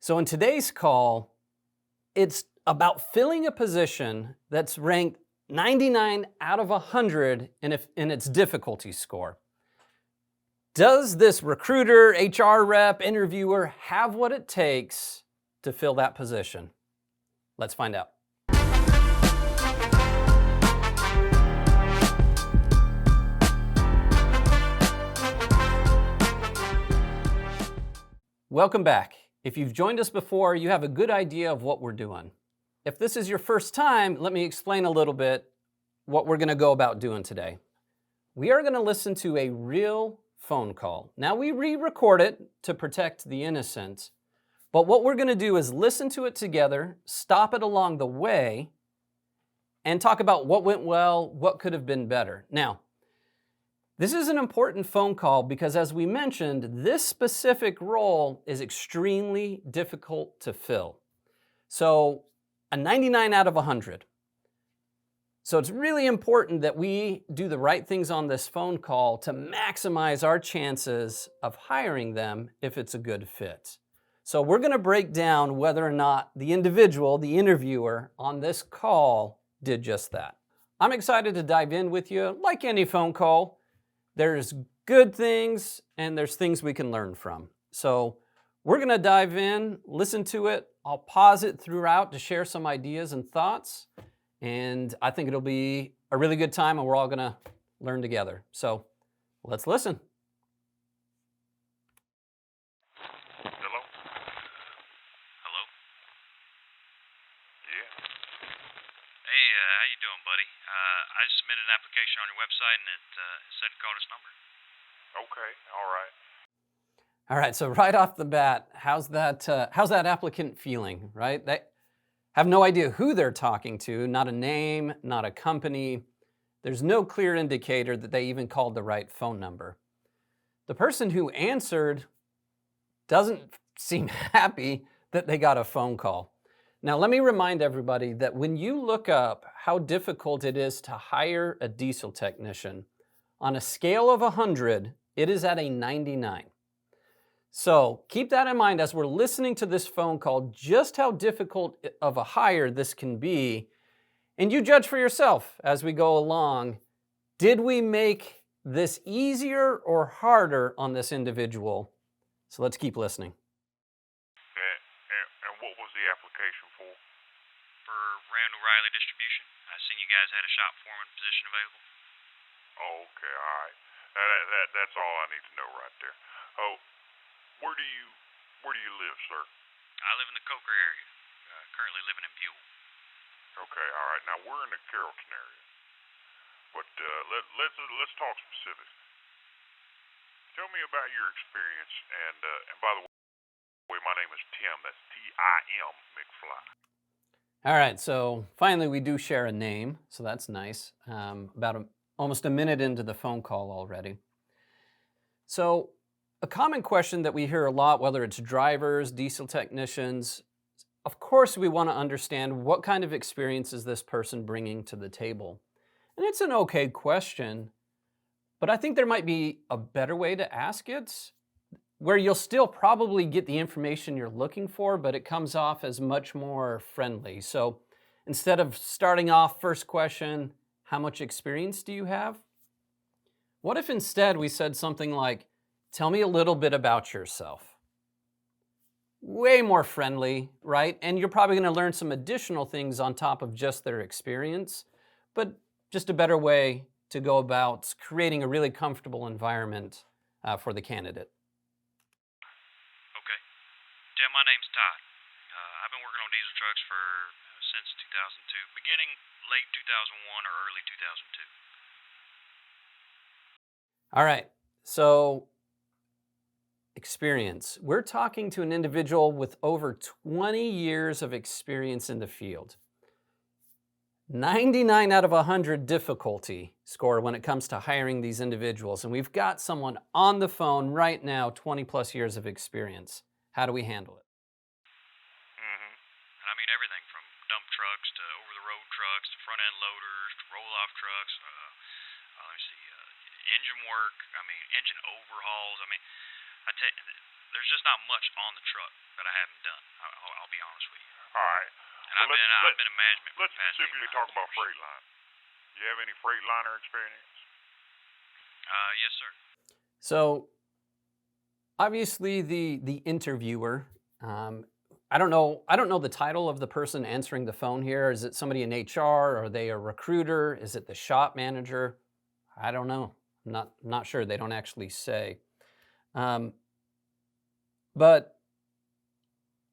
So in today's call, it's about filling a position that's ranked 99 out of 100 in its difficulty score. Does this recruiter, HR rep, interviewer have what it takes to fill that position? Let's find out. Welcome back. If you've joined us before, you have a good idea of what we're doing. If this is your first time, let me explain a little bit what we're going to go about doing today. We are going to listen to a real phone call. Now, we re-record it to protect the innocent, but what we're going to do is listen to it together, stop it along the way, and talk about what went well, what could have been better. Now, this is an important phone call because, as we mentioned, this specific role is extremely difficult to fill. So, a 99 out of 100. So it's really important that we do the right things on this phone call to maximize our chances of hiring them if it's a good fit. So we're going to break down whether or not the individual, the interviewer on this call did just that. I'm excited to dive in with you. Like any phone call, there's good things and there's things we can learn from. So we're going to dive in, listen to it. I'll pause it throughout to share some ideas and thoughts. And I think it'll be a really good time and we're all going to learn together. So let's listen. Hello? Hello? Yeah. Hey, how you doing, buddy? I just submitted an application on your website and it said to call this number. Okay, all right. All right, so right off the bat, how's that applicant feeling, right? They have no idea who they're talking to, not a name, not a company. There's no clear indicator that they even called the right phone number. The person who answered doesn't seem happy that they got a phone call. Now, let me remind everybody that when you look up how difficult it is to hire a diesel technician, on a scale of 100, it is at a 99. So keep that in mind as we're listening to this phone call, just how difficult of a hire this can be. And you judge for yourself as we go along. Did we make this easier or harder on this individual? So let's keep listening. And what was the application for? For Randall Reilly Distribution. I seen you guys had a shop foreman position available. Oh, okay, all right. That's all I need to know right there. Oh, where do you live, sir? I live in the Coker area. Currently living in Buell. Okay, all right. Now we're in the Carrollton area, but let's talk specifics. Tell me about your experience. And by the way, my name is Tim. That's Tim McFly. All right, so finally we do share a name, so that's nice. Almost a minute into the phone call already. So a common question that we hear a lot, whether it's drivers, diesel technicians, of course we want to understand what kind of experience is this person bringing to the table. And it's an okay question, but I think there might be a better way to ask it, where you'll still probably get the information you're looking for, but it comes off as much more friendly. So instead of starting off first question, how much experience do you have? What if instead we said something like, tell me a little bit about yourself? Way more friendly, right? And you're probably going to learn some additional things on top of just their experience, but just a better way to go about creating a really comfortable environment for the candidate. Okay. Yeah, my name's Todd. I've been working on diesel trucks since 2002, beginning late 2001 or early 2002. All right, so experience. We're talking to an individual with over 20 years of experience in the field. 99 out of 100 difficulty score when it comes to hiring these individuals. And we've got someone on the phone right now, 20 plus years of experience. How do we handle it? I mean, everything from dump trucks to over-the-road trucks to front-end loaders to roll-off trucks. Let me see, engine work. I mean, engine overhauls. I mean, I tell you, there's just not much on the truck that I haven't done. I'll be honest with you. All right. And I've been in management for the past 8 specifically talk about Freightliner. You have any Freightliner experience? Yes, sir. So obviously the interviewer, I don't know the title of the person answering the phone here. Is it somebody in HR? Are they a recruiter? Is it the shop manager? I don't know. I'm not sure. They don't actually say. But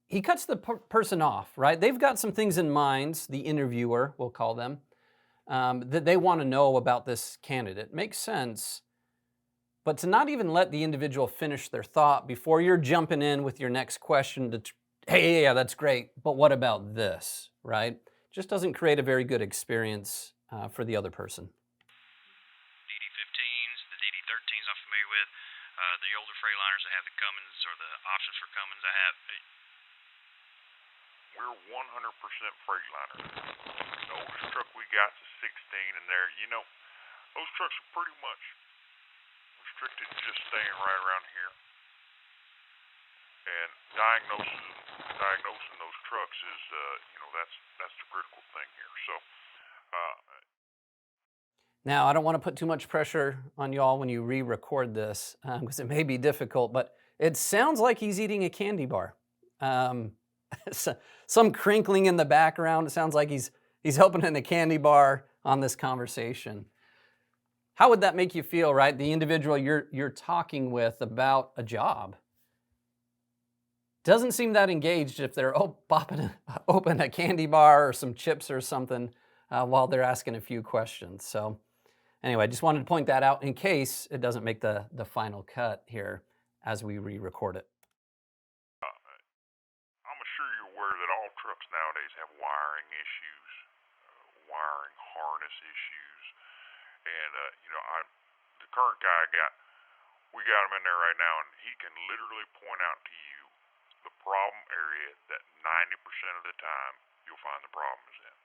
he cuts the person off, right? They've got some things in mind, the interviewer, we'll call them, that they want to know about this candidate. Makes sense. But to not even let the individual finish their thought before you're jumping in with your next question to, hey, yeah, that's great, but what about this, right? Just doesn't create a very good experience for the other person. DD-15s, the DD-13s I'm familiar with, the older Freightliners that have the Cummins or the options for Cummins I have. We're 100% Freightliner. The oldest truck we got is 16, and those trucks are pretty much restricted to just staying right around here. And diagnosing those trucks is, that's the critical thing here. So, now, I don't want to put too much pressure on y'all when you re-record this because it may be difficult, but it sounds like he's eating a candy bar. Some crinkling in the background. It sounds like he's opening a candy bar on this conversation. How would that make you feel, right? The individual you're talking with about a job doesn't seem that engaged if they're popping open a candy bar or some chips or something while they're asking a few questions. So anyway, I just wanted to point that out in case it doesn't make the final cut here as we re-record it. I'm sure you're aware that all trucks nowadays have wiring issues, wiring harness issues, and the current guy we got him in there right now, and he can literally point out to you the problem area that 90% of the time you'll find the problem is in.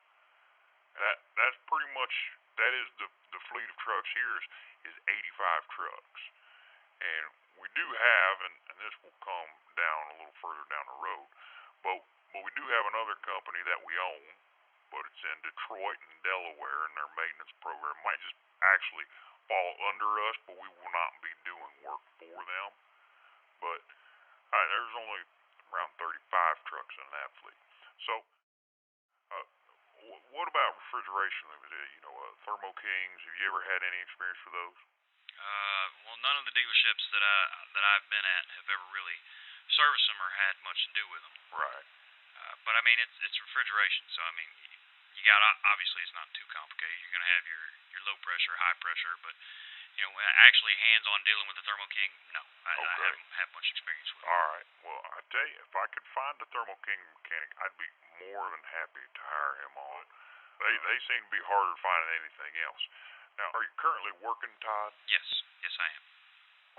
That's pretty much, that is the fleet of trucks here is 85 trucks. And we do have, and this will come down a little further down the road, but we do have another company that we own, but it's in Detroit and Delaware, and their maintenance program might just actually fall under us, but we will not be doing work for them. But there's only around 35 trucks in that fleet. So, what about refrigeration? Thermo Kings. Have you ever had any experience with those? Well, none of the dealerships that I've been at have ever really serviced them or had much to do with them. Right. But I mean, it's refrigeration, so I mean, you got, obviously it's not too complicated. You're gonna have your low pressure, high pressure, but actually hands-on dealing with the Thermo King, no, I haven't had much experience with it. All right. Well, I tell you, if I could find a Thermo King mechanic, I'd be more than happy to hire him on. They seem to be harder to find than anything else. Now, are you currently working, Todd? Yes, I am.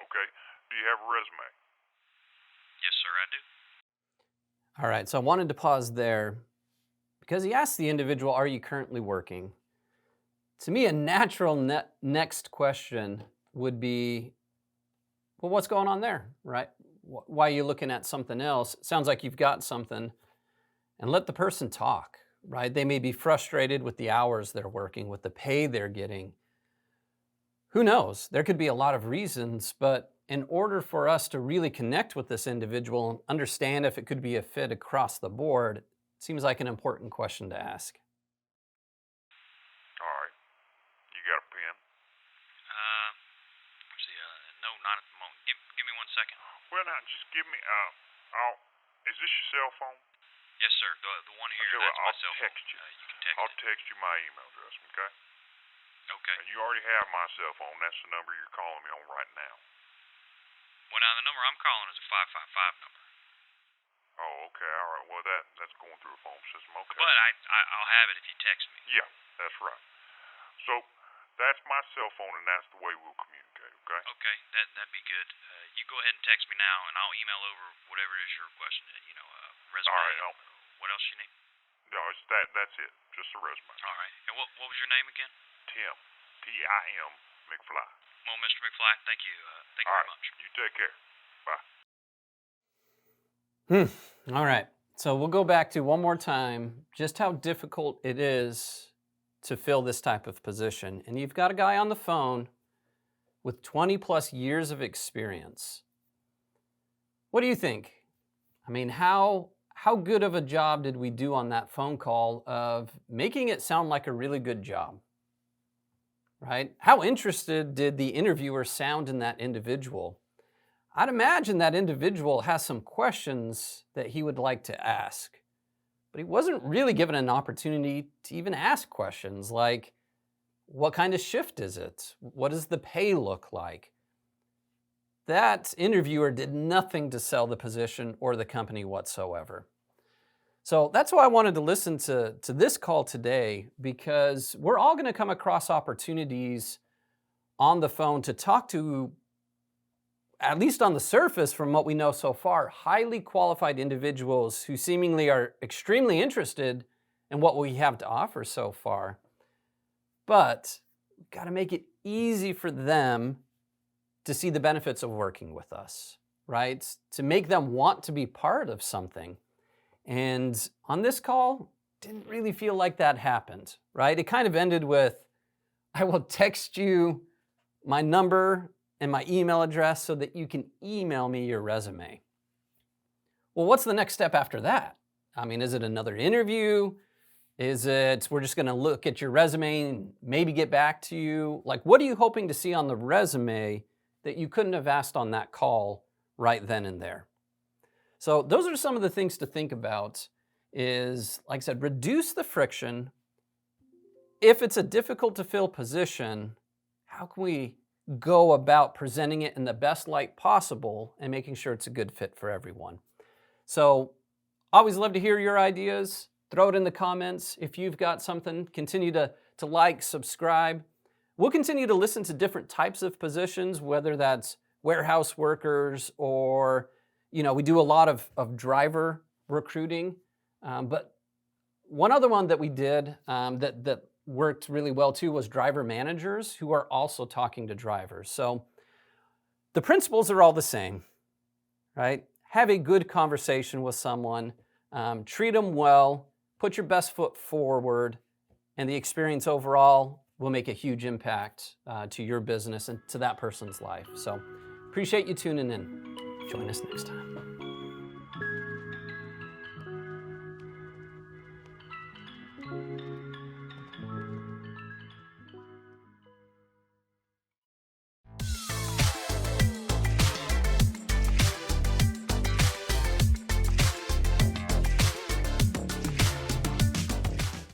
Okay. Do you have a resume? Yes, sir, I do. All right, so I wanted to pause there because he asked the individual, are you currently working? To me, a natural next question would be, well, what's going on there, right? Why are you looking at something else? It sounds like you've got something, and let the person talk, right? They may be frustrated with the hours they're working, with the pay they're getting. Who knows? There could be a lot of reasons, but in order for us to really connect with this individual and understand if it could be a fit across the board, it seems like an important question to ask. All right. You got a pen? Let's see. No, not at the moment. Give me 1 second. Well, now, just give me, is this your cell phone? Yes, sir. The one here, that's my cell phone. Text you. You can text I'll text you my email address, okay? Okay. And you already have my cell phone. That's the number you're calling me on right now. Well, now, the number I'm calling is a 555 number. Oh, okay. All right. Well, that's going through a phone system. Okay. But I'll have it if you text me. Yeah, that's right. So, that's my cell phone, and that's the way we'll communicate, okay? Okay. That'd be good. You go ahead and text me now, and I'll email over whatever it is you're requesting. Resume. All right. What else you need? No, it's that's it. Just a resume. All right. And what was your name again? Tim. Tim McFly. Well, Mr. McFly, thank you. Thank you very much. You take care. Bye. All right. So we'll go back to one more time just how difficult it is to fill this type of position. And you've got a guy on the phone with 20 plus years of experience. What do you think? I mean, how good of a job did we do on that phone call of making it sound like a really good job? Right? How interested did the interviewer sound in that individual? I'd imagine that individual has some questions that he would like to ask, but he wasn't really given an opportunity to even ask questions like, what kind of shift is it? What does the pay look like? That interviewer did nothing to sell the position or the company whatsoever. So that's why I wanted to listen to this call today, because we're all going to come across opportunities on the phone to talk to, at least on the surface, from what we know so far, highly qualified individuals who seemingly are extremely interested in what we have to offer so far. But we've got to make it easy for them to see the benefits of working with us, right? To make them want to be part of something. And on this call, didn't really feel like that happened, right? It kind of ended with, I will text you my number and my email address so that you can email me your resume. Well, what's the next step after that? I mean, is it another interview? Is it, we're just going to look at your resume and maybe get back to you? Like, what are you hoping to see on the resume that you couldn't have asked on that call right then and there? So those are some of the things to think about is, like I said, reduce the friction. If it's a difficult to fill position, how can we go about presenting it in the best light possible and making sure it's a good fit for everyone? So always love to hear your ideas. Throw it in the comments. If you've got something, continue to like, subscribe. We'll continue to listen to different types of positions, whether that's warehouse workers or, we do a lot of driver recruiting. But one other one that we did that worked really well too was driver managers who are also talking to drivers. So the principles are all the same, right? Have a good conversation with someone, treat them well, put your best foot forward, and the experience overall will make a huge impact to your business and to that person's life. So appreciate you tuning in. Join us next time.